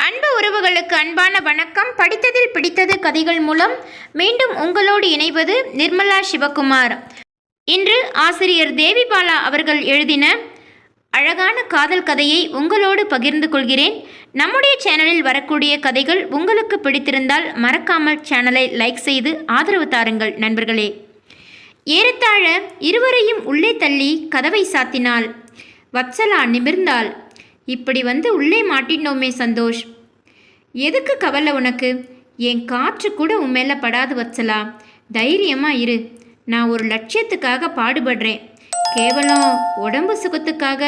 அன்பு உறவுகளுக்கு அன்பான வணக்கம். படித்ததில் பிடித்தது கதைகள் மூலம் மீண்டும் உங்களோடு இணைவது நிர்மலா சிவகுமார். இன்று ஆசிரியர் தேவிபாலா அவர்கள் எழுதின அழகான காதல் கதையை உங்களோடு பகிர்ந்து கொள்கிறேன். நம்முடைய சேனலில் வரக்கூடிய கதைகள் உங்களுக்கு பிடித்திருந்தால் மறக்காமல் சேனலை லைக் செய்து ஆதரவு தாருங்கள் நண்பர்களே. ஏறத்தாழ இருவரையும் உள்ளே தள்ளி கதவை சாத்தினாள். வத்சலா நிமிர்ந்தாள். இப்படி வந்து உள்ளே மாட்டினோமே சந்தோஷ். எதுக்கு கவலை உனக்கு? என் காற்று கூட உன் மேலே படாது வத்சலா. தைரியமாக இரு. நான் ஒரு லட்சியத்துக்காக பாடுபடுறேன். கேவலம் உடம்பு சுகத்துக்காக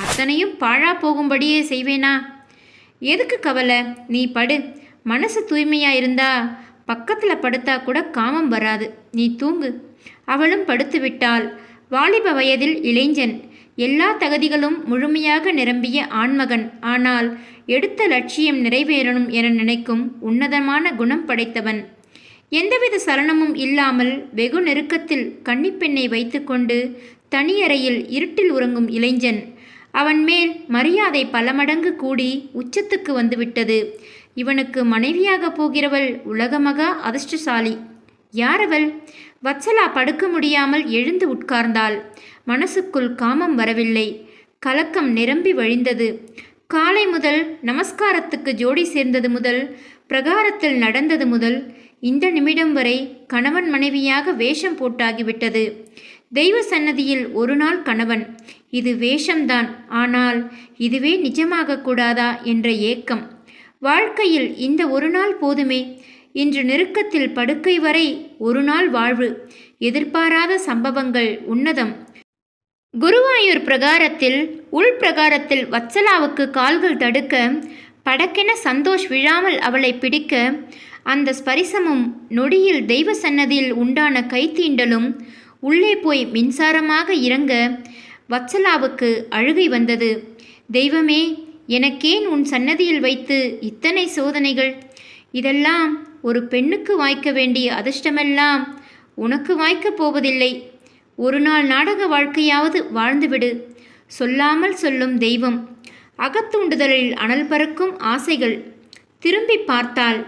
அத்தனையும் பாழா போகும்படியே செய்வேனா? எதுக்கு கவலை? நீ படு. மனசு தூய்மையாக இருந்தா பக்கத்தில் படுத்தா கூட காமம் வராது. நீ தூங்கு. அவளும் படுத்து விட்டாள். வாலிப வயதில் இளைஞன், எல்லா தகுதிகளும் முழுமையாக நிரம்பிய ஆண்மகன். ஆனால் எடுத்த லட்சியம் நிறைவேறணும் என நினைக்கும் உன்னதமான குணம் படைத்தவன். எந்தவித சலனமும் இல்லாமல் வெகு நெருக்கத்தில் கன்னிப்பெண்ணை வைத்துக்கொண்டு தனியறையில் இருட்டில் உறங்கும் இளைஞன். அவன் மேல் மரியாதை பல மடங்கு கூடி உச்சத்துக்கு வந்துவிட்டது. இவனுக்கு மனைவியாக போகிறவள் உலகமகா அதிர்ஷ்டசாலி. யாரவள்? வத்சலா படுக்க முடியாமல் எழுந்து உட்கார்ந்தாள். மனசுக்குள் காமம் வரவில்லை. கலக்கம் நிரம்பி வழிந்தது. காலை முதல் நமஸ்காரத்துக்கு ஜோடி சேர்ந்தது முதல், பிரகாரத்தில் நடந்தது முதல், இந்த நிமிடம் வரை கணவன் மனைவியாக வேஷம் போட்டாகிவிட்டது. தெய்வ சன்னதியில் ஒரு நாள் கணவன். இது வேஷம்தான், ஆனால் இதுவே நிஜமாக கூடாதா என்ற ஏக்கம். வாழ்க்கையில் இந்த ஒரு நாள் போதுமே. இன்று நெருக்கத்தில் படுக்கை வரை ஒரு நாள் வாழ்வு. எதிர்பாராத சம்பவங்கள் உன்னதம். குருவாயூர் பிரகாரத்தில் உள் பிரகாரத்தில் வத்சலாவுக்கு கால்கள் தடுக்க, படக்கென சந்தோஷ் விழாமல் அவளை பிடிக்க, அந்த ஸ்பரிசமும் நொடியில் தெய்வ சன்னதியில் உண்டான கைத்தீண்டலும் உள்ளே போய் மின்சாரமாக இறங்க வத்சலாவுக்கு அழுகை வந்தது. தெய்வமே, எனக்கேன் உன் சன்னதியில் வைத்து இத்தனை சோதனைகள்? இதெல்லாம் ஒரு பெண்ணுக்கு வாய்க்க வேண்டிய அதிர்ஷ்டமெல்லாம் உனக்கு வாய்க்கப் போவதில்லை. ஒரு நாள் நாடக வாழ்க்கையாவது வாழ்ந்துவிடு. சொல்லாமல் சொல்லும் தெய்வம். அகத்தூண்டுதலில் அனல் பறக்கும் ஆசைகள். திரும்பி பார்த்தாள்.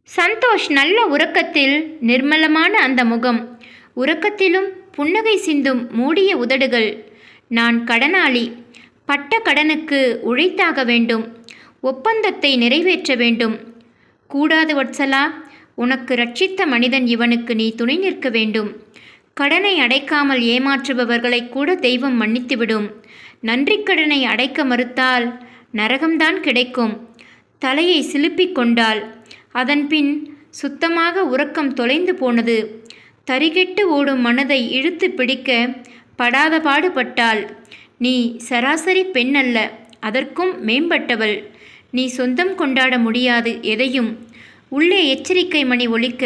சந்தோஷ் நல்ல உறக்கத்தில் நிர்மலமான அந்த முகம். உறக்கத்திலும் புன்னகை சிந்தும் மூடிய உதடுகள். நான் கடனாளி. பட்ட கடனுக்கு உழைத்தாக வேண்டும். ஒப்பந்தத்தை நிறைவேற்ற வேண்டும். கூடாது வத்சலா. உனக்கு ரட்சித்த மனிதன் இவனுக்கு நீ துணை நிற்க வேண்டும். கடனை அடைக்காமல் ஏமாற்றுபவர்களை கூட தெய்வம் மன்னித்துவிடும். நன்றிக்கடனை அடைக்க மறுத்தால் நரகம்தான் கிடைக்கும். தலையை சிலுப்பிக் கொண்டாள். அதன்பின் சுத்தமாக உறக்கம் தொலைந்து போனது. தரிகெட்டு ஓடும் மனதை இழுத்து பிடிக்க படாத பாடுபட்டாள். நீ சராசரி பெண் அல்ல, அதற்கும் மேம்பட்டவள். நீ சொந்தம் கொண்டாட முடியாது எதையும். உள்ளே எச்சரிக்கை மணி ஒலிக்க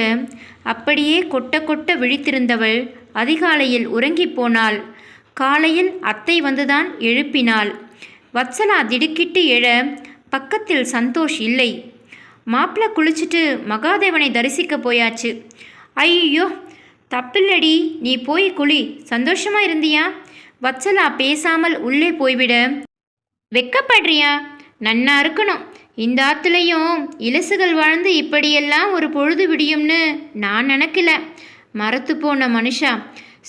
அப்படியே கொட்ட கொட்ட விழித்திருந்தவள் அதிகாலையில் உறங்கி போனாள். காலையில் அத்தை வந்துதான் எழுப்பினாள். வத்சலா திடுக்கிட்டு எழ பக்கத்தில் சந்தோஷ் இல்லை. மாப்பிள்ளை குளிச்சுட்டு மகாதேவனை தரிசிக்க போயாச்சு. ஐயோ, தப்பில்லடி, நீ போய் குளி. சந்தோஷமா இருந்தியா? வத்சலா பேசாமல் உள்ளே போய்விட, வெக்கப்படுறியா? நன்னா இருக்கணும். இந்த ஆத்துலையும் இலசுகள் வாழ்ந்து இப்படியெல்லாம் ஒரு பொழுது விடியும்னு நான் நினைக்கல. மரத்து போன மனுஷா.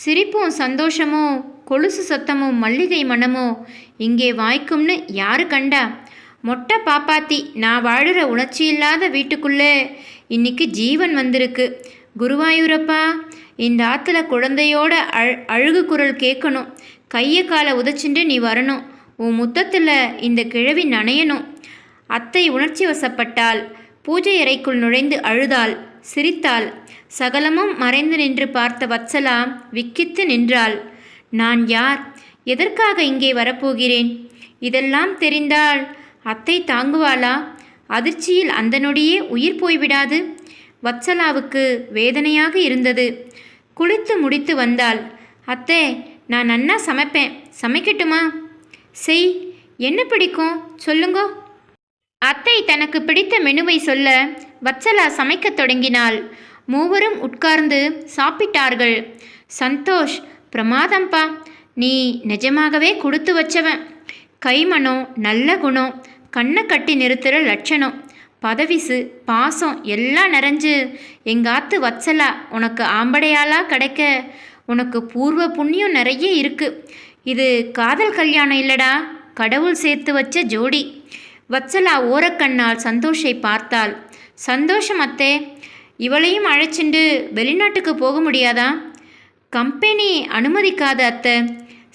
சிரிப்பும் சந்தோஷமும் கொலுசு சத்தமும் மல்லிகை மனமோ இங்கே வாய்க்கும்னு யாரு கண்டா? மொட்டை பாப்பாத்தி, நான் வாழுற உணர்ச்சி இல்லாத வீட்டுக்குள்ளே இன்னைக்கு ஜீவன் வந்திருக்கு. குருவாயூரப்பா, இந்த ஆற்றுல குழந்தையோட அழுகு குரல் கேட்கணும். கையை காலை உதச்சிண்டு நீ வரணும். உன் முத்தத்தில் இந்த கிழவி நனையணும். அத்தை உணர்ச்சி வசப்பட்டாள். பூஜை அறைக்குள் நுழைந்து அழுதாள், சிரித்தாள். சகலமும் மறைந்து நின்று பார்த்த வத்சலா விக்கித்து நின்றாள். நான் யார்? எதற்காக இங்கே வரப்போகிறேன்? இதெல்லாம் தெரிந்தால் அத்தை தாங்குவாளா? அதிர்ச்சியில் அந்த நொடியே உயிர் போய்விடாது? வத்சலாவுக்கு வேதனையாக இருந்தது. குளித்து முடித்து வந்தாள். அத்தை, நான் நன்னா சமைப்பேன். சமைக்கட்டுமா? செய். என்ன பிடிக்கும் சொல்லுங்கோ. அத்தை தனக்கு பிடித்த மெனுவை சொல்ல வத்சலா சமைக்கத் தொடங்கினாள். மூவரும் உட்கார்ந்து சாப்பிட்டார்கள். சந்தோஷ், பிரமாதம்பா, நீ நிஜமாகவே கொடுத்து வச்சவன். கைமணம், நல்ல குணம், கண்ணை கட்டி நிறுத்துகிற லட்சணம். பதவிசு பாசம் எல்லாம் நிறைஞ்சு எங்காத்து வத்சலா உனக்கு ஆம்படையாளாக கிடைக்க உனக்கு பூர்வ புண்ணியம் நிறைய இருக்குது. இது காதல் கல்யாணம் இல்லடா, கடவுள் சேர்த்து வச்ச ஜோடி. வத்சலா ஓரக்கண்ணால் சந்தோஷை பார்த்தாள். சந்தோஷம் அத்தே, இவளையும் அழைச்சிண்டு வெளிநாட்டுக்கு போக முடியாதா? கம்பெனி அனுமதிக்காத அத்தை.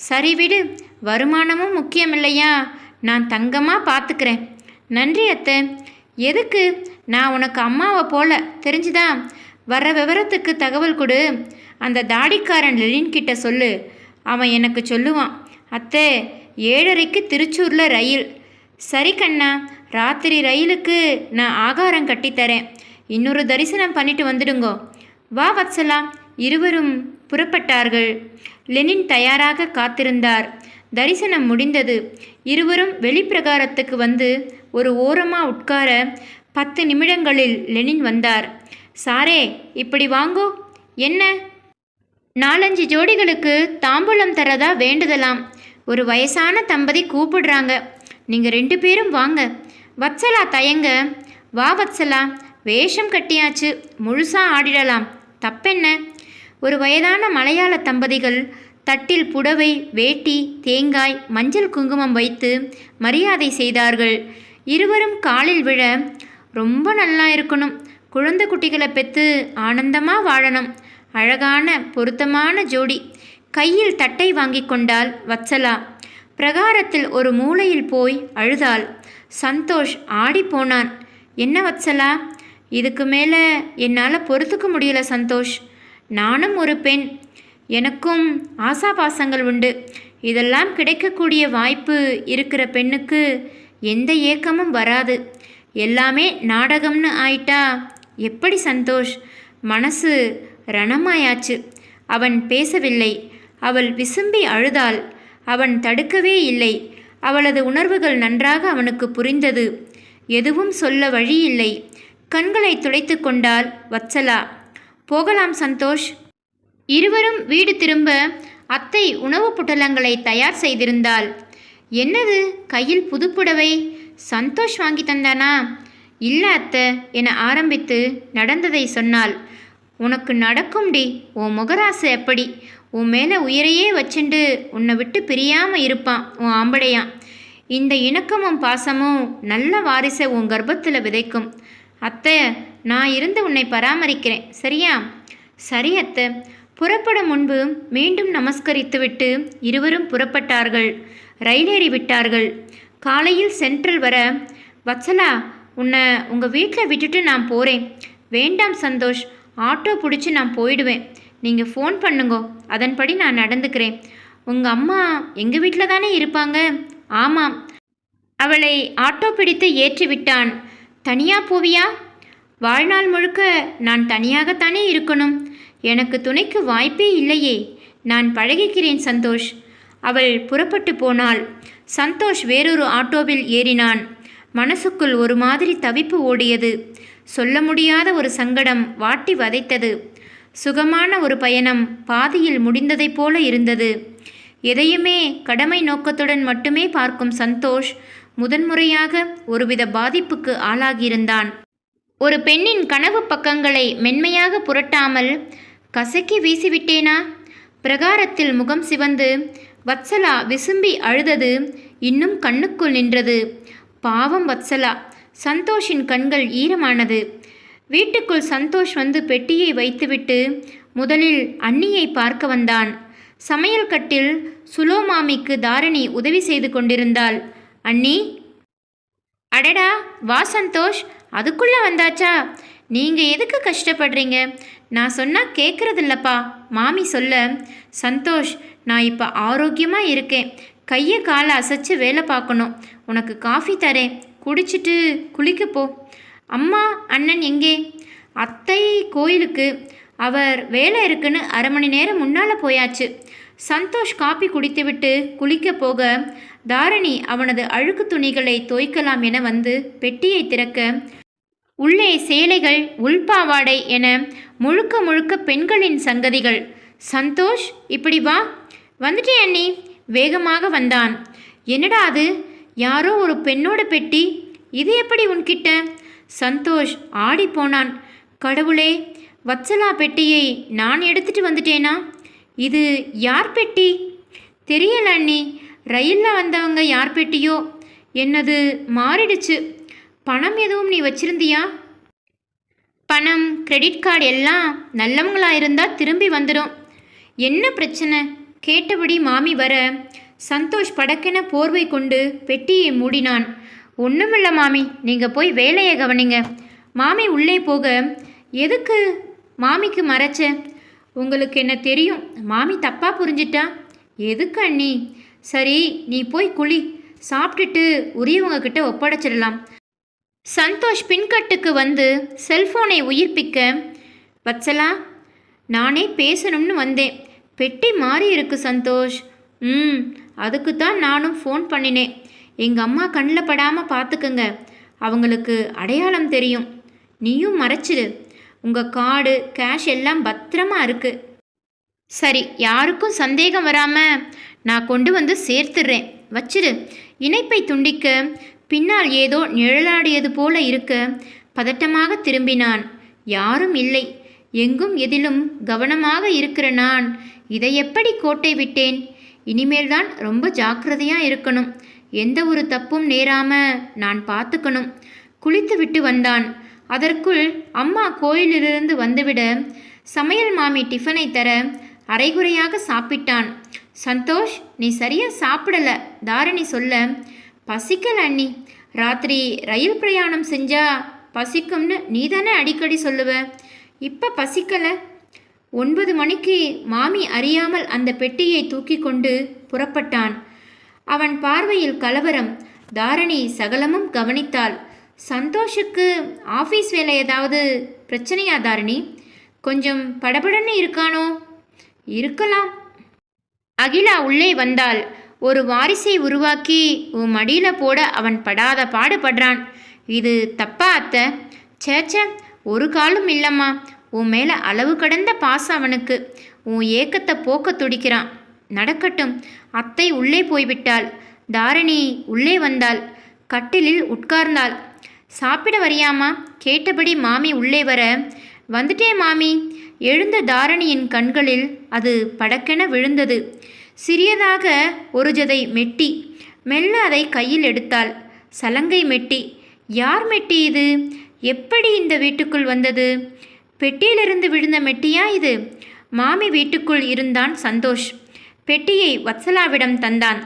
சரி விடு, வருமானமும் முக்கியம் இல்லையா? நான் தங்கமாக பார்த்துக்கிறேன். நன்றி அத்தை. எதுக்கு? நான் உனக்கு அம்மாவை போல தெரிஞ்சுதா? வர விவரத்துக்கு தகவல் கொடு. அந்த தாடிக்காரன் லெனின்கிட்ட சொல்லு, அவன் எனக்கு சொல்லுவான். அத்தை, 7:30க்கு திருச்சூரில் ரயில். சரி கண்ணா, ராத்திரி ரயிலுக்கு நான் ஆகாரம் கட்டித்தரேன். இன்னொரு தரிசனம் பண்ணிட்டு வந்துடுங்கோ. வா வத்சலா. இருவரும் புறப்பட்டார்கள். லெனின் தயாராக காத்திருந்தார். தரிசனம் முடிந்தது. இருவரும் வெளிப்பிரகாரத்துக்கு வந்து ஒரு ஓரமாக உட்கார 10 நிமிடங்களில் லெனின் வந்தார். சாரே, இப்படி வாங்கோ. என்ன? 4-5 ஜோடிகளுக்கு தாம்பூலம் தரதா வேண்டுதலாம். ஒரு வயசான தம்பதி கூப்பிடுறாங்க. நீங்கள் 2 பேரும் வாங்க. வத்சலா தயங்க. வா வத்சலா, வேஷம் கட்டியாச்சு, முழுசாக ஆடிடலாம், தப்பென்ன? ஒரு வயதான மலையாள தம்பதிகள் தட்டில் புடவை, வேட்டி, தேங்காய், மஞ்சள் குங்குமம் வைத்து மரியாதை செய்தார்கள். இருவரும் காலில் விழ, ரொம்ப நல்லா இருக்கணும், குழந்தை குட்டிகளை பெற்று ஆனந்தமாக வாழணும், அழகான பொருத்தமான ஜோடி. கையில் தட்டை வாங்கி கொண்டாள் வத்சலா. பிரகாரத்தில் ஒரு மூலையில் போய் அழுதாள். சந்தோஷ் ஆடிப்போனான். என்ன வத்சலா, இதுக்கு மேலே என்னால் பொறுத்துக்க முடியல சந்தோஷ். நானும் ஒரு பெண், எனக்கும் ஆசாபாசங்கள் உண்டு. இதெல்லாம் கிடைக்கக்கூடிய வாய்ப்பு இருக்கிற பெண்ணுக்கு எந்த ஏக்கமும் வராது. எல்லாமே நாடகம்னு ஆயிட்டா எப்படி சந்தோஷ்? மனசு ரணமாயாச்சு. அவன் பேசவில்லை. அவள் விசும்பி அழுதாள். அவன் தடுக்கவே இல்லை. அவளது உணர்வுகள் நன்றாக அவனுக்கு புரிந்தது. எதுவும் சொல்ல வழியில்லை. கண்களை துடைத்து கொண்டாள் வத்சலா. போகலாம் சந்தோஷ். இருவரும் வீடு திரும்ப அத்தை உணவுப் பொட்டலங்களை தயார் செய்திருந்தாள். என்னது கையில் புதுப்புடவை? சந்தோஷ் வாங்கி தந்தானா? இல்லை அத்தை என ஆரம்பித்து நடந்ததை சொன்னாள். உனக்கு நடக்கும்டி, உன் முகராசு எப்படி? உன் மேலே உயிரையே வச்சுண்டு உன்னை விட்டு பிரியாமல் இருப்பான் உன் ஆம்படையான். இந்த இணக்கமும் பாசமும் நல்ல வாரிசை உன் கர்ப்பத்தில் விதைக்கும். அத்தை, நான் இருந்து உன்னை பராமரிக்கிறேன், சரியா? சரி அத்தை. புறப்படும் முன்பு மீண்டும் நமஸ்கரித்துவிட்டு இருவரும் புறப்பட்டார்கள். ரயிலேறி விட்டார்கள். காலையில் சென்ட்ரல் வர, வத்சலா, உன்னை உங்கள் வீட்டில் விட்டுட்டு நான் போகிறேன். வேண்டாம் சந்தோஷ், ஆட்டோ பிடிச்சி நான் போயிடுவேன். நீங்கள் ஃபோன் பண்ணுங்கோ, அதன்படி நான் நடந்துக்கிறேன். உங்கள் அம்மா எங்கள் வீட்டில் தானே இருப்பாங்க? ஆமாம். அவளை ஆட்டோ பிடித்து ஏற்றி விட்டான். தனியாக போவியா? வாழ்நாள் முழுக்க நான் தனியாகத்தானே இருக்கணும். எனக்கு துணைக்கு வாய்ப்பே இல்லையே. நான் பழகிக்கிறேன் சந்தோஷ். அவள் புறப்பட்டு போனாள். சந்தோஷ் வேறொரு ஆட்டோவில் ஏறினான். மனசுக்குள் ஒரு மாதிரி தவிப்பு ஓடியது. சொல்ல முடியாத ஒரு சங்கடம் வாட்டி வதைத்தது. சுகமான ஒரு பயணம் பாதியில் முடிந்ததைப் போல இருந்தது. எதையுமே கடமை நோக்கத்துடன் மட்டுமே பார்க்கும் சந்தோஷ் முதன்முறையாக ஒருவித பாதிப்புக்கு ஆளாகியிருந்தான். ஒரு பெண்ணின் கனவு பக்கங்களை மென்மையாக புரட்டாமல் கசக்கி வீசிவிட்டேனா? பிரகாரத்தில் முகம் சிவந்து வத்சலா விசும்பி அழுதது இன்னும் கண்ணுக்குள் நின்றது. பாவம் வத்சலா. சந்தோஷின் கண்கள் ஈரமானது. வீட்டுக்குள் சந்தோஷ் வந்து பெட்டியை வைத்துவிட்டு முதலில் அண்ணியை பார்க்க வந்தான். சமையல் கட்டில் சுலோமாமிக்கு தாரணி உதவி செய்து கொண்டிருந்தாள். அண்ணி. அடடா, வா சந்தோஷ், அதுக்குள்ளே வந்தாச்சா? நீங்கள் எதுக்கு கஷ்டப்படுறீங்க? நான் சொன்னால் கேட்குறதில்லப்பா, மாமி சொல்ல. சந்தோஷ், நான் இப்போ ஆரோக்கியமாக இருக்கேன். கையை காலை அசைச்சு வேலை பார்க்கணும். உனக்கு காஃபி தரேன், குடிச்சிட்டு குளிக்க போ. அம்மா அண்ணன் எங்கே? அத்தை கோயிலுக்கு. அவர் வேலை இருக்குன்னு 1/2 மணி நேரம் முன்னால் போயாச்சு. சந்தோஷ் காப்பி குடித்துவிட்டு குளிக்க போக தாரணி அவனது அழுக்கு துணிகளை தோய்க்கலாம் என வந்து பெட்டியை திறக்க உள்ளே சேலைகள், உள்பாவாடை என முழுக்க முழுக்க பெண்களின் சங்கதிகள். சந்தோஷ், இப்படி வா. வந்துட்டேன் அண்ணி. வேகமாக வந்தான். என்னடா அது? யாரோ ஒரு பெண்ணோட பெட்டி, இது எப்படி உன்கிட்ட? சந்தோஷ் ஆடி போனான். கடவுளே, வத்சலா பெட்டியை நான் எடுத்துட்டு வந்துட்டேனா? இது யார் பெட்டி? தெரியல அண்ணி, ரயிலில் வந்தவங்க யார் பெட்டியோ. என்னது மாறிடுச்சு. பணம் எதுவும் நீ வச்சிருந்தியா? பணம், கிரெடிட் கார்டு எல்லாம் நல்லவங்களா இருந்தால் திரும்பி வந்துடும். என்ன பிரச்சனை? கேட்டபடி மாமி வர சந்தோஷ் படக்கென போர்வை கொண்டு பெட்டியை மூடினான். ஒன்றுமில்ல மாமி, நீங்கள் போய் வேலையை கவனிங்க. மாமி உள்ளே போக, எதுக்கு மாமிக்கு மறைச்ச? உங்களுக்கு என்ன தெரியும், மாமி தப்பாக புரிஞ்சிட்டா. எதுக்கு அண்ணி? சரி, நீ போய் குளி, சாப்பிட்டுட்டு உரியவங்க கிட்ட ஒப்படைச்சிடலாம். சந்தோஷ் பின்கட்டுக்கு வந்து செல்ஃபோனை உயிர்ப்பிக்க, வத்சலா, நானே பேசணும்னு வந்தேன். பெட்டி மாறி இருக்கு சந்தோஷ். அதுக்கு தான் நானும் ஃபோன் பண்ணினேன். எங்கள் அம்மா கண்ணில் படாமல் பார்த்துக்குங்க, அவங்களுக்கு அடையாளம் தெரியும். நீயும் மறைச்சிடு. உங்கள் கார்டு, கேஷ் எல்லாம் பத்திரமா இருக்கு. சரி, யாருக்கும் சந்தேகம் வராமல் நான் கொண்டு வந்து சேர்த்துடுறேன், வச்சிடு. இணைப்பை துண்டிக்க பின்னால் ஏதோ நிழலாடியது போல இருக்க பதட்டமாக திரும்பினான். யாரும் இல்லை. எங்கும் எதிலும் கவனமாக இருக்கிற நான் இதை எப்படி கோட்டை விட்டேன்? இனிமேல்தான் ரொம்ப ஜாக்கிரதையாக இருக்கணும். எந்த ஒரு தப்பும் நேராம நான் பார்த்துக்கணும். குளித்து விட்டு வந்தான். அதற்குள் அம்மா கோயிலிலிருந்து வந்துவிட சமையல் மாமி டிஃபனை தர அரைகுறையாக சாப்பிட்டான். சந்தோஷ், நீ சரியாக சாப்பிடல, தாரணி சொல்ல. பசிக்கல அண்ணி, ராத்திரி ரயில் பிரயாணம் செஞ்சா பசிக்கும்னு நீ தானே அடிக்கடி சொல்லுவ. இப்போ பசிக்கலை. 9 மணிக்கு மாமி அறியாமல் அந்த பெட்டியை தூக்கி கொண்டு புறப்பட்டான். அவன் பார்வையில் கலவரம். தாரணி சகலமும் கவனித்தாள். சந்தோஷுக்கு ஆஃபீஸ் வேலை ஏதாவது பிரச்சனையா தாரணி? கொஞ்சம் படபடன்னு இருக்கானோ? இருக்கலாம். அகிலா உள்ளே வந்தாள். ஒரு வாரிசை உருவாக்கி உன் மடியில் போட அவன் படாத பாடுபடுறான். இது தப்பா அத்தை? சேச்ச, ஒரு காலும் இல்லைம்மா. உன் மேலே அளவு கடந்த பாசம் அவனுக்கு. உன் ஏக்கத்தை போக்க துடிக்கிறான். நடக்கட்டும். அத்தை உள்ளே போய்விட்டாள். தாரணி உள்ளே வந்தாள். கட்டிலில் உட்கார்ந்தாள். சாப்பிட வரியாமா? கேட்டபடி மாமி உள்ளே வர, வந்துட்டேன் மாமி. எழுந்த தாரணியின் கண்களில் அது படக்கென விழுந்தது. சிறியதாக ஒரு ஜதை மெட்டி. மெல்ல அதை கையில் எடுத்தாள். சலங்கை மெட்டி. யார் மெட்டி இது? எப்படி இந்த வீட்டுக்குள் வந்தது? பெட்டியிலிருந்து விழுந்த மெட்டியா இது? மாமி வீட்டுக்குள் இருந்தான் சந்தோஷ். பெட்டியை வத்சலாவிடம் தந்தான்.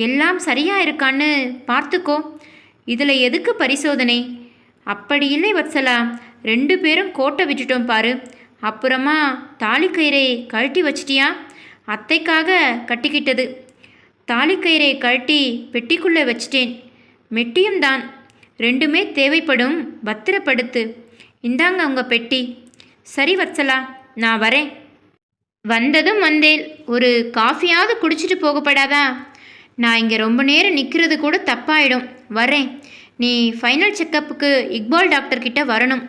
எல்லாம் சரியா இருக்கான்னு பார்த்துக்கோ. இதில் எதுக்கு பரிசோதனை? அப்படி இல்லை வத்சலா, 2 பேரும் கோட்டை விட்டுட்டோம் பாரு. அப்புறமா தாலிக்கயிறை கழட்டி வச்சிட்டியா? அத்தைக்காக கட்டிக்கிட்டது. தாலிக்கயிறை கழட்டி பெட்டிக்குள்ளே வச்சிட்டேன். மெட்டியும் தான். 2மே தேவைப்படும். பத்திரப்படுத்து. இந்தாங்க உங்கள் பெட்டி. சரி வத்சலா, நான் வரேன். வந்ததும் வந்தேன். ஒரு காஃபியாவது குடிச்சிட்டு போகப்படாதா? நான் இங்கே ரொம்ப நேரம் நிற்கிறது கூட தப்பாயிடும். வரேன். நீ ஃபைனல் செக்கப்புக்கு இக்பால் டாக்டர்கிட்ட வரணும்.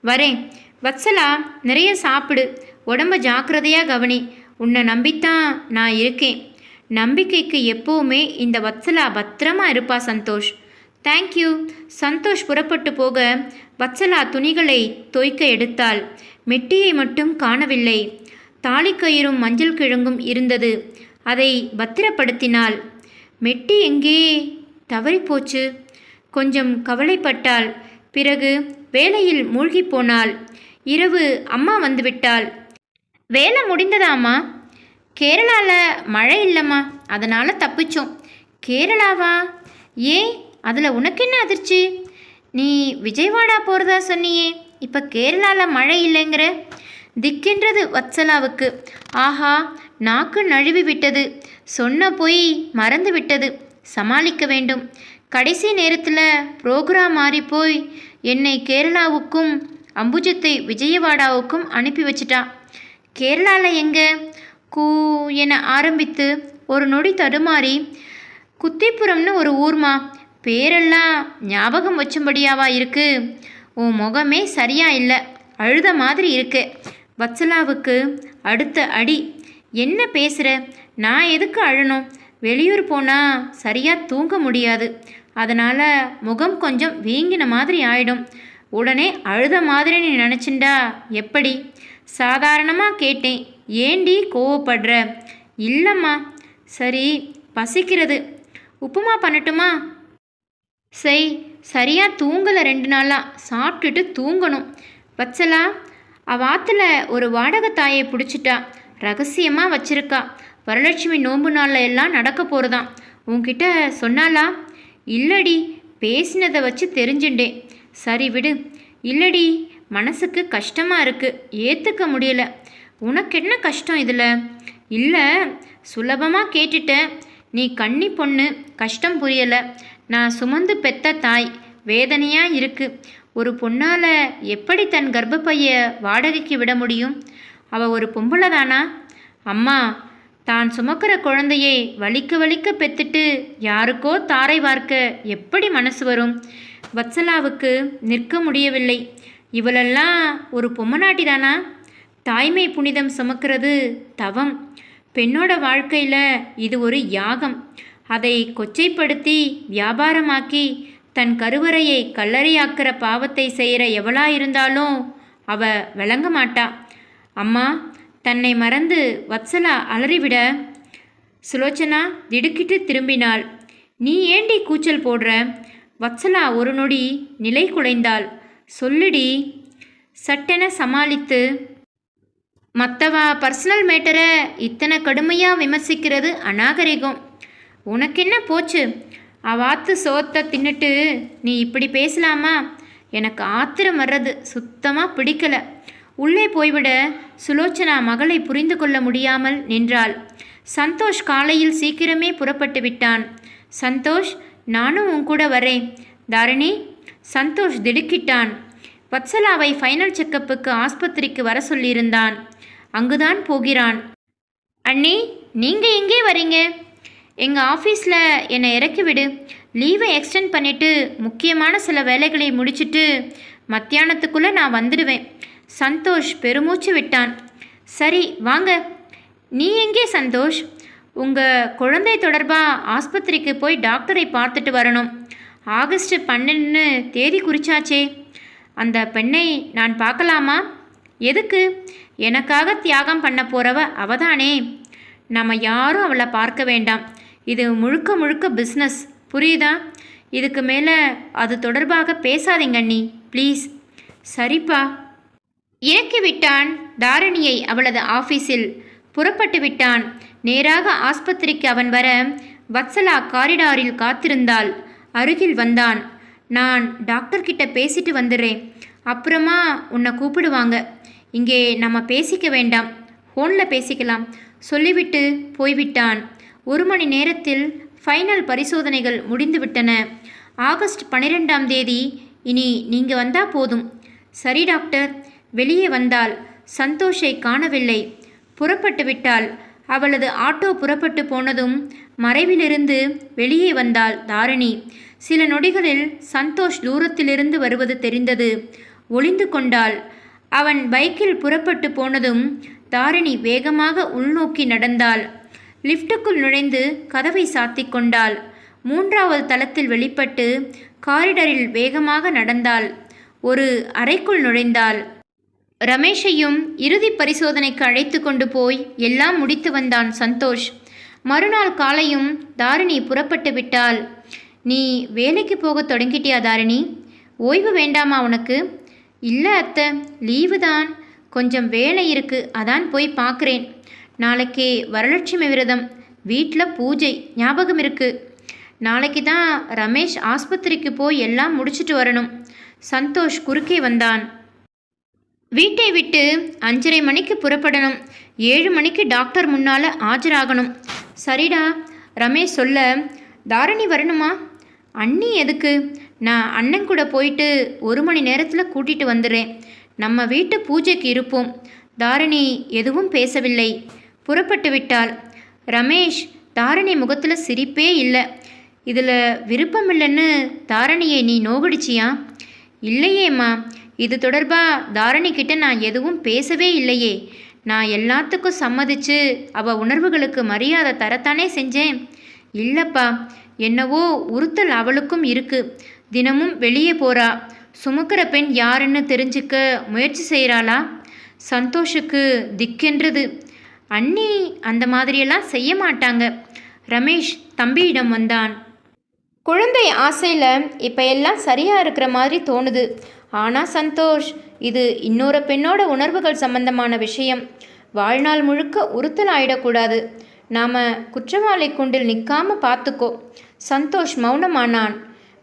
வரேன். வத்சலா, நிறைய சாப்பிடு. உடம்ப ஜாக்கிரதையாக கவனி. உன்னை நம்பித்தான் நான் இருக்கேன். நம்பிக்கைக்கு எப்போவுமே இந்த வத்சலா பத்திரமா இருப்பா சந்தோஷ். தேங்க்யூ. சந்தோஷ் புறப்பட்டு போக வத்சலா துணிகளை தோய்க்க எடுத்தாள். மெட்டியை மட்டும் காணவில்லை. தாலிக்கயிறும் மஞ்சள் கிழங்கும் இருந்தது. அதை பத்திரப்படுத்தினாள். மெட்டி எங்கே தவறிப்போச்சு? கொஞ்சம் கவலைப்பட்டாள். பிறகு வேலையில் மூழ்கி போனாள். இரவு அம்மா வந்துவிட்டாள். வேலை முடிந்ததாம்மா? கேரளாவில் மழை இல்லைம்மா, அதனால் தப்பிச்சோம். கேரளாவா? ஏன், அதில் உனக்கு என்ன அதிர்ச்சி? நீ விஜயவாடா போகிறதா சொன்னியே, இப்போ கேரளாவில் மழை இல்லைங்கிற? திக்கென்றது வத்சலாவுக்கு. ஆஹா, நாக்கு நழுவி விட்டது. சொன்ன போய் மறந்து விட்டது. சமாளிக்க வேண்டும். கடைசி நேரத்தில் புரோகிராம் மாறிப்போய் என்னை கேரளாவுக்கும் அம்புஜத்தை விஜயவாடாவுக்கும் அனுப்பி வச்சிட்டா. கேரளாவில் எங்கே? கூ என ஆரம்பித்து ஒரு நொடி தடுமாறி, குத்திப்புறம்னு ஒரு ஊர்மா. பேரெல்லாம் ஞாபகம் வச்சும்படியாவா இருக்கு? உன் முகமே சரியா இல்லை, அழுத மாதிரி இருக்கு. வத்சலாவுக்கு அடுத்த அடி. என்ன பேசுகிற? நான் எதுக்கு அழணும்? வெளியூர் போனால் சரியாக தூங்க முடியாது. அதனால் முகம் கொஞ்சம் வீங்கின மாதிரி ஆயிடும். உடனே அழுத மாதிரி நீ நினச்சிண்டா எப்படி? சாதாரணமாக கேட்டேன், ஏண்டி கோவப்படுற? இல்லைம்மா. சரி, பசிக்கிறது, உப்புமா பண்ணட்டுமா? சரியாக தூங்கலை 2 நாளாக, சாப்பிட்டுட்டு தூங்கணும். வச்சலா, அவாத்தில் ஒரு வாடகை பிடிச்சிட்டா, ரகசியமாக வச்சிருக்கா. வரலட்சுமி நோன்பு நாளில் எல்லாம் நடக்க போகிறதாம். உன்கிட்ட சொன்னாலா? இல்லடி, பேசினதை வச்சு தெரிஞ்சுட்டேன். சரி விடு. இல்லடி, மனசுக்கு கஷ்டமாக இருக்குது, ஏற்றுக்க முடியல. உனக்கு என்ன கஷ்டம் இதில்? இல்லை, சுலபமாக கேட்டுட்டேன். நீ கன்னி பொண்ணு, கஷ்டம் புரியலை. நான் சுமந்து பெத்த தாய், வேதனையாக இருக்குது. ஒரு பொண்ணால் எப்படி தன் கர்ப்பப்பைய வாடகைக்கு விட முடியும்? அவள் ஒரு பொம்பளை தானா? அம்மா, தான் சுமக்கிற குழந்தையை வலிக்க வலிக்க பெத்துட்டு யாருக்கோ தாரை வார்க்க எப்படி மனசு வரும்? வத்சலாவுக்கு நிற்க முடியவில்லை. இவளெல்லாம் ஒரு பொம்மநாட்டி தானா? தாய்மை புனிதம் சுமக்கிறது தவம். பெண்ணோட வாழ்க்கையில் இது ஒரு யாகம். அதை கொச்சைப்படுத்தி வியாபாரமாக்கி தன் கருவறையை கல்லறையாக்கிற பாவத்தை செய்கிற எவளா இருந்தாலும் அவ விளங்க மாட்டா. அம்மா, தன்னை மறந்து வத்சலா அலறிவிட சுலோச்சனா திடுக்கிட்டு திரும்பினாள். நீ ஏண்டி கூச்சல் போடுற? வத்சலா ஒரு நொடி நிலை குலைந்தாள். சொல்லுடி. சட்டென சமாளித்து, மற்றவா பர்சனல் மேட்டரை இத்தனை கடுமையாக விமர்சிக்கிறது அநாகரிகம். உனக்கு என்ன போச்சு? அவாத்து சோத்தை தின்னுட்டு நீ இப்படி பேசலாமா? எனக்கு ஆத்திரம் வர்றது சுத்தமாக பிடிக்கலை. உள்ளே போய்விட சுலோச்சனா மகளை புரிந்து கொள்ள முடியாமல் நின்றாள். சந்தோஷ் காலையில் சீக்கிரமே புறப்பட்டு விட்டான். சந்தோஷ், நானும் உன் கூட வரேன். தாரணி. சந்தோஷ் திடுக்கிட்டான். வத்சலாவை ஃபைனல் செக்கப்புக்கு ஆஸ்பத்திரிக்கு வர சொல்லியிருந்தான். அங்குதான் போகிறான். அண்ணி, நீங்கள் எங்கே வரீங்க? எங்கள் ஆஃபீஸில் என்னை இறக்கி விடு. லீவை எக்ஸ்டெண்ட் பண்ணிவிட்டு முக்கியமான சில வேலைகளை முடிச்சுட்டு மத்தியானத்துக்குள்ளே நான் வந்துடுவேன். சந்தோஷ் பெருமூச்சு விட்டான். சரி வாங்க. நீ எங்கே சந்தோஷ்? உங்கள் குழந்தை தொடர்பாக ஆஸ்பத்திரிக்கு போய் டாக்டரை பார்த்துட்டு வரணும். ஆகஸ்ட் 12 தேதி குறிச்சாச்சே. அந்த பெண்ணை நான் பார்க்கலாமா? எதுக்கு? எனக்காக தியாகம் பண்ண போகிறவ அவதானே. நம்ம யாரும் அவளை பார்க்க வேண்டாம். இது முழுக்க முழுக்க பிஸ்னஸ், புரியுதா? இதுக்கு மேலே அது தொடர்பாக பேசாதீங்க அண்ணி, ப்ளீஸ். சரிப்பா. இறக்கி விட்டான் தாரணியை அவளது ஆஃபீஸில். புறப்பட்டு விட்டான். நேராக ஆஸ்பத்திரிக்கு அவன் வர வத்சலா காரிடாரில் காத்திருந்தாள். அருகில் வந்தான். நான் டாக்டர்கிட்ட பேசிட்டு வந்துடுறேன், அப்புறமா உன்னை கூப்பிடுவாங்க. இங்கே நம்ம பேசிக்க வேண்டாம், ஃபோனில் பேசிக்கலாம் சொல்லிவிட்டு போய்விட்டான். 1 மணி நேரத்தில் ஃபைனல் பரிசோதனைகள் முடிந்துவிட்டன. ஆகஸ்ட் 12ஆம் தேதி. இனி நீங்கள் வந்தால் போதும். சரி டாக்டர். வெளியே வந்தாள். சந்தோஷை காணவில்லை. புறப்பட்டு விட்டாள். அவளது ஆட்டோ புறப்பட்டு போனதும் மறைவிலிருந்து வெளியே வந்தாள் தாரணி. சில நொடிகளில் சந்தோஷ் தூரத்திலிருந்து வருவது தெரிந்தது. ஒளிந்து கொண்டாள். அவன் பைக்கில் புறப்பட்டு போனதும் தாரணி வேகமாக உள்நோக்கி நடந்தாள். லிஃப்ட்டுக்குள் நுழைந்து கதவை சாத்தி கொண்டாள். 3வது தளத்தில் வெளிப்பட்டு காரிடரில் வேகமாக நடந்தாள். ஒரு அறைக்குள் நுழைந்தாள். ரமேஷையும் இறுதி பரிசோதனைக்கு அழைத்து கொண்டு போய் எல்லாம் முடித்து வந்தான் சந்தோஷ். மறுநாள் காலையும் தாரணி புறப்பட்டு விட்டாள். நீ வேலைக்கு போக தொடங்கிட்டியா தாரணி? ஓய்வு வேண்டாமா உனக்கு? இல்லை அத்தை, லீவு தான். கொஞ்சம் வேலை இருக்குது, அதான் போய் பார்க்குறேன். நாளைக்கு வரலட்சுமி விரதம், வீட்டில் பூஜை, ஞாபகம் இருக்குது. நாளைக்கு தான் ரமேஷ் ஆஸ்பத்திரிக்கு போய் எல்லாம் முடிச்சுட்டு வரணும். சந்தோஷ் குறுக்கே வந்தான். வீட்டை விட்டு 5:30 மணிக்கு புறப்படணும். 7 மணிக்கு டாக்டர் முன்னால் ஆஜராகணும். சரிடா ரமேஷ் சொல்ல, தாரணி வரணுமா? அண்ணி எதுக்கு? நான் அண்ணன் கூட போயிட்டு 1 மணி நேரத்தில் கூட்டிகிட்டு வந்துடுறேன். நம்ம வீட்டு பூஜைக்கு இருப்போம். தாரணி எதுவும் பேசவில்லை. புறப்பட்டு விட்டாள். ரமேஷ், தாரணி முகத்தில் சிரிப்பே இல்லை. இதில் விருப்பமில்லைன்னு தாரணியை நீ நோகடிச்சியா? இல்லையேம்மா, இது தொடர்பாக தாரணிக்கிட்ட நான் எதுவும் பேசவே இல்லையே. நான் எல்லாத்துக்கும் சம்மதிச்சு அவள் உணர்வுகளுக்கு மரியாதை தரத்தானே செஞ்சேன். இல்லப்பா, என்னவோ உறுத்தல் அவளுக்கும் இருக்கு. தினமும் வெளியே போறா. சுமக்கிற பெண் யாருன்னு தெரிஞ்சுக்க முயற்சி செய்கிறாளா? சந்தோஷுக்கு திக்கென்றது. அண்ணி அந்த மாதிரியெல்லாம் செய்ய மாட்டாங்க. ரமேஷ் தம்பியிடம் வந்தான். குழந்தை ஆசையில் இப்போ எல்லாம் சரியாக இருக்கிற மாதிரி தோணுது. ஆனால் சந்தோஷ், இது இன்னொரு பெண்ணோட உணர்வுகள் சம்பந்தமான விஷயம். வாழ்நாள் முழுக்க உறுத்தல் ஆயிடக்கூடாது. நாம் குற்றவாளி குண்டில் நிற்காம பார்த்துக்கோ. சந்தோஷ் மௌனமானான்.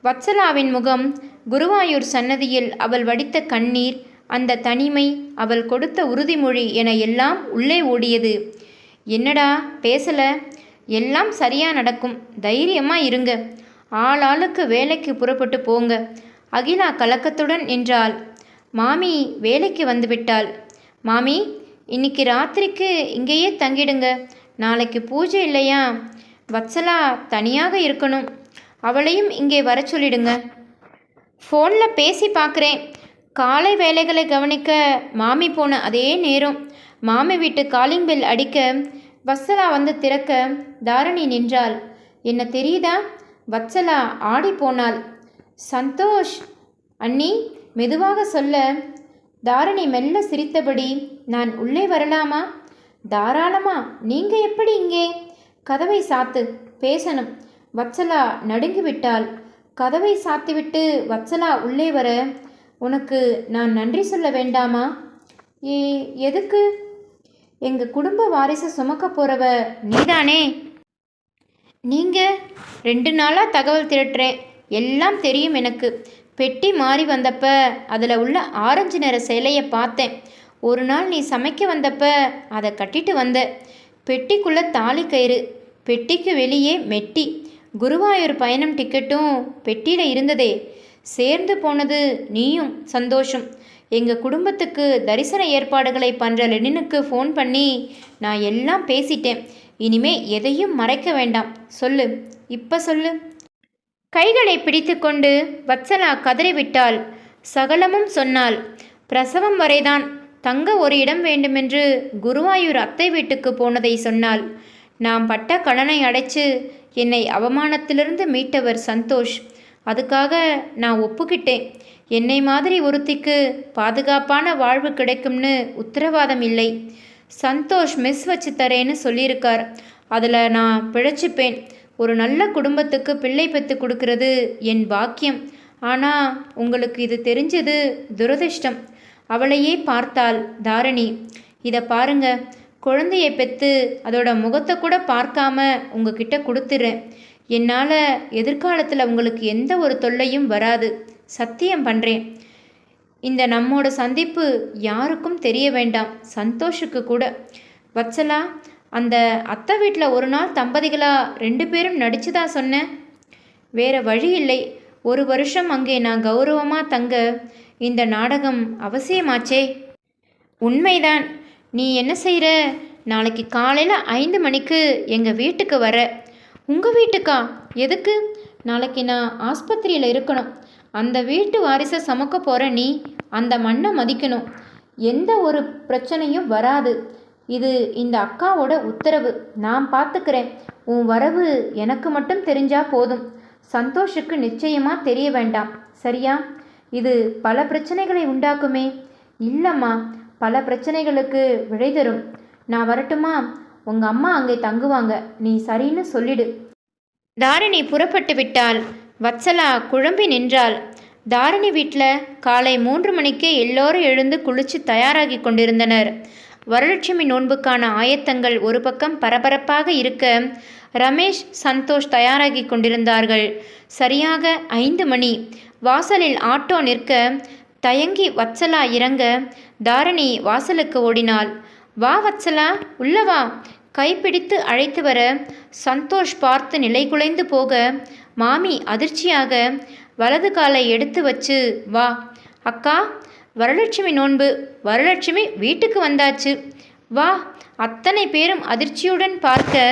வத்சலாவின் முகம், குருவாயூர் சன்னதியில் அவள் வடித்த கண்ணீர், அந்த தனிமை, அவள் கொடுத்த உறுதிமொழி என எல்லாம் உள்ளே ஓடியது. என்னடா பேசல? எல்லாம் சரியா நடக்கும், தைரியமா இருங்க. ஆளாளுக்கு வேலைக்கு புறப்பட்டு போங்க. அகிலா கலக்கத்துடன் நின்றாள். மாமி வேலைக்கு வந்துவிட்டாள். மாமி, இன்னைக்கு ராத்திரிக்கு இங்கேயே தங்கிடுங்க. நாளைக்கு பூஜை இல்லையா? வத்சலா தனியாக இருக்கணும். அவளையும் இங்கே வர சொல்லிடுங்க. ஃபோனில் பேசி பார்க்குறேன். காலை வேலைகளை கவனிக்க மாமி போன அதே நேரம் மாமி வீட்டு காலிங் பெல் அடிக்க வத்சலா வந்து திறக்க தாரணி நின்றாள். என்ன தெரியுதா? வத்சலா ஆடி போனாள். சந்தோஷ். அண்ணி, மெதுவாக சொல்ல. தாரணி மெல்ல சிரித்தபடி, நான் உள்ளே வரலாமா? தாராளமா. நீங்க எப்படி இங்கே? கதவை சாத்து, பேசணும். வத்சலா நடுங்கிவிட்டாள். கதவை சாத்திவிட்டு வத்சலா உள்ளே வர, உனக்கு நான் நன்றி சொல்ல வேண்டாமா? எதுக்கு? எங்க குடும்ப வாரிசை சுமக்க போறவ நீதானே. நீங்க 2 நாளாக தகவல் திரட்டுறேன். எல்லாம் தெரியும் எனக்கு. பெட்டி மாறி வந்தப்ப அதில் உள்ள ஆரஞ்சு நிற சேலையை பார்த்தேன். ஒரு நாள் நீ சமைக்க வந்தப்ப அதை கட்டிட்டு வந்த. பெட்டிக்குள்ளே தாலி கயிறு, பெட்டிக்கு வெளியே மெட்டி. குருவாயூர் பயணம் டிக்கெட்டும் பெட்டியில் இருந்ததே. சேர்ந்து போனது நீயும் சந்தோஷம். எங்கள் குடும்பத்துக்கு தரிசன ஏற்பாடுகளை பண்ணுற லெனினுக்கு ஃபோன் பண்ணி நான் எல்லாம் பேசிட்டேன். இனிமே எதையும் மறைக்க வேண்டாம். சொல்லு, இப்போ சொல்லு. கைகளை பிடித்து கொண்டு வத்சலா கதறிவிட்டாள். சகலமும் சொன்னாள். பிரசவம் வரைதான் தங்க ஒரு இடம் வேண்டுமென்று குருவாயூர் அத்தை வீட்டுக்கு போனதை சொன்னாள். நாம் பட்ட கடனை அடைச்சு என்னை அவமானத்திலிருந்து மீட்டவர் சந்தோஷ். அதுக்காக நான் ஒப்புக்கிட்டேன். என்னை மாதிரி ஒருத்திக்கு பாதுகாப்பான வாழ்வு கிடைக்கும்னு உத்தரவாதம் இல்லை. சந்தோஷ் மெஸ் வச்சு தரேன்னு சொல்லியிருக்கார். அதில் நான் பிழைச்சிப்பேன். ஒரு நல்ல குடும்பத்துக்கு பிள்ளை பெற்று கொடுக்கறது என் பாக்கியம். ஆனால் உங்களுக்கு இது தெரிஞ்சது துரதிர்ஷ்டம். அவளையே பார்த்தாள் தாரணி. இதை பாருங்க, குழந்தையை பெற்று அதோட முகத்தை கூட பார்க்காம உங்ககிட்ட கொடுத்துறேன். என்னால் எதிர்காலத்தில் உங்களுக்கு எந்த ஒரு தொல்லையும் வராது. சத்தியம் பண்ணுறேன். இந்த நம்மோட சந்திப்பு யாருக்கும் தெரிய வேண்டாம், சந்தோஷுக்கு கூட. வத்சலா, அந்த அத்தை வீட்டில் ஒரு நாள் தம்பதிகளாக 2 பேரும் நடிச்சுதா சொன்னேன். வேற வழி இல்லை. 1 வருஷம் அங்கே நான் கௌரவமாக தங்க இந்த நாடகம் அவசியமாச்சே. உண்மைதான். நீ என்ன செய்கிற? நாளைக்கு காலையில் 5 மணிக்கு எங்கள் வீட்டுக்கு வர. உங்கள் வீட்டுக்கா? எதுக்கு? நாளைக்கு நான் ஆஸ்பத்திரியில் இருக்கணும். அந்த வீட்டு வாரிசை சுமக்க போகிற நீ அந்த மண்ணை மதிக்கணும். எந்த ஒரு பிரச்சனையும் வராது. இது இந்த அக்காவோட உத்தரவு. நான் பார்த்துக்கிறேன். உன் வரவு எனக்கு மட்டும் தெரிஞ்சா போதும். சந்தோஷுக்கு நிச்சயமாக தெரிய வேண்டாம், சரியா? இது பல பிரச்சனைகளை உண்டாக்குமே. இல்லைம்மா, பல பிரச்சனைகளுக்கு விடை தரும். நான் வரட்டுமா? உங்கள் அம்மா அங்கே தங்குவாங்க. நீ சரின்னு சொல்லிடு. தாரிணி புறப்பட்டு விட்டாள். வத்சலா குழம்பி நின்றாள். தாரிணி வீட்டில் காலை 3 மணிக்கே எல்லோரும் எழுந்து குளித்து தயாராகி கொண்டிருந்தனர். வரலட்சுமி நோன்புக்கான ஆயத்தங்கள் ஒரு பக்கம் பரபரப்பாக இருக்க, ரமேஷ், சந்தோஷ் தயாராகி கொண்டிருந்தார்கள். சரியாக 5 மணி. வாசலில் ஆட்டோ நிற்க தயங்கி வத்சலா இறங்க தாரிணி வாசலுக்கு ஓடினாள். வா வத்சலா, உள்ளவா. கைப்பிடித்து அழைத்து வர சந்தோஷ் பார்த்து நிலைகுலைந்து போக மாமி அதிர்ச்சியாக வலது காலை எடுத்து வச்சு, வா அக்கா, வரலட்சுமி நோன்பு. வரலட்சுமி வீட்டுக்கு வந்தாச்சு, வா. அத்தனை பேரும் அதிர்ச்சியுடன் பார்க்க,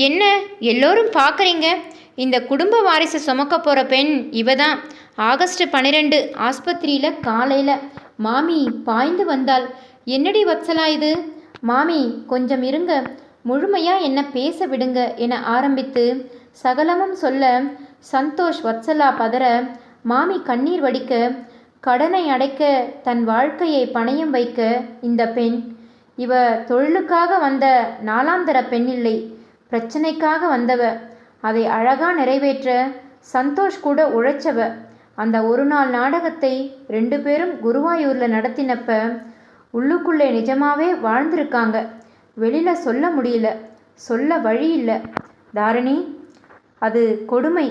என்ன எல்லோரும் பார்க்குறீங்க? இந்த குடும்ப வாரிசை சுமக்க போகிற பெண் இவ தான். ஆகஸ்ட் 12 ஆஸ்பத்திரியில் காலையில் மாமி பாய்ந்து வந்தாள். என்னடி வத்சலா இது? மாமி கொஞ்சம் இருங்க. முழுமையா என்ன பேச விடுங்க என ஆரம்பித்து சகலமும் சொல்ல சந்தோஷ் வத்சலா பதற, மாமி கண்ணீர் வடிக்க, கடனை அடைக்க தன் வாழ்க்கையை பணயம் வைக்க இந்த பெண், இவ தொழிலுக்காக வந்த நாலாந்தர பெண் இல்லை, பிரச்சனைக்காக வந்தவ. அதை அழகா நிறைவேற்ற சந்தோஷ் கூட உழைச்சவ. அந்த ஒரு நாள் நாடகத்தை 2 பேரும் குருவாயூரில் நடத்தினப்ப உள்ளுக்குள்ளே நிஜமாவே வாழ்ந்திருக்காங்க. வெளியில் சொல்ல முடியல, சொல்ல வழி இல்லை. தாரணி, அது கொடுமை.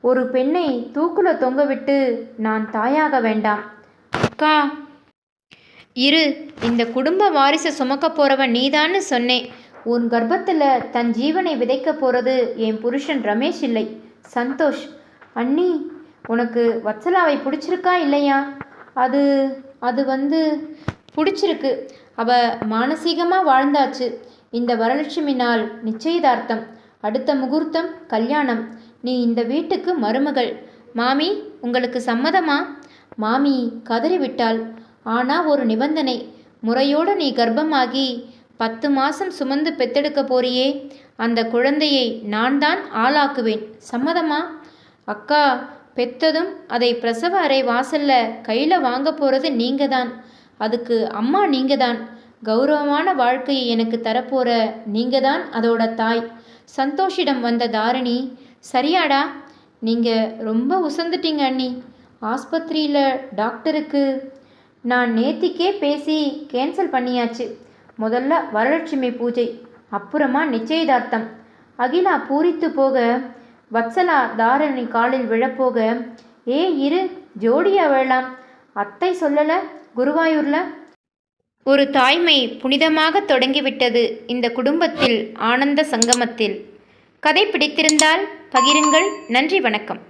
ஒரு பெண்ணை தூக்குல தொங்க விட்டு நான் தாயாக வேண்டாம். அக்கா இரு, இந்த குடும்ப வாரிசை சுமக்க போறவன் நீதான்னு சொன்னேன். உன் கர்ப்பத்தில் தன் ஜீவனை விதைக்க போறது என் புருஷன் ரமேஷ் இல்லை, சந்தோஷ். அண்ணி, உனக்கு வத்சலாவை பிடிச்சிருக்கா இல்லையா? அது அது வந்து பிடிச்சிருக்கு. அவ மானசீகமாக வாழ்ந்தாச்சு. இந்த வரலட்சுமி நாள் நிச்சயதார்த்தம், அடுத்த முகூர்த்தம் கல்யாணம். நீ இந்த வீட்டுக்கு மருமகள். மாமி, உங்களுக்கு சம்மதமா? மாமி கதறிவிட்டாள். ஆனால் ஒரு நிபந்தனை. முறையோடு நீ கர்ப்பமாகி 10 மாதம் சுமந்து பெத்தெடுக்க போறியே, அந்த குழந்தையை நான் தான் ஆளாக்குவேன். சம்மதமா? அக்கா, பெத்ததும் அதை பிரசவ அறை வாசல்ல கையில் வாங்க போகிறது நீங்க தான். அதுக்கு அம்மா நீங்க தான். கௌரவமான வாழ்க்கையை எனக்கு தரப்போற நீங்க தான் அதோட தாய். சந்தோஷிடம் வந்த தாரணி, சரியாடா, நீங்கள் ரொம்ப உசந்துட்டீங்க அண்ணி. ஆஸ்பத்திரியில் டாக்டருக்கு நான் நேத்திக்கே பேசி கேன்சல் பண்ணியாச்சு. முதல்ல வரலட்சுமி பூஜை, அப்புறமா நிச்சயதார்த்தம். அகிலா பூரித்து போக, வத்சலா தாரணி காலில் விழப்போக, இரு, ஜோடியா வேளாம். அத்தை சொல்லலை குருவாயூரில்? ஒரு தாய்மை புனிதமாக தொடங்கிவிட்டது இந்த குடும்பத்தில், ஆனந்த சங்கமத்தில். கதை பிடித்திருந்தால் பகிருங்கள். நன்றி, வணக்கம்.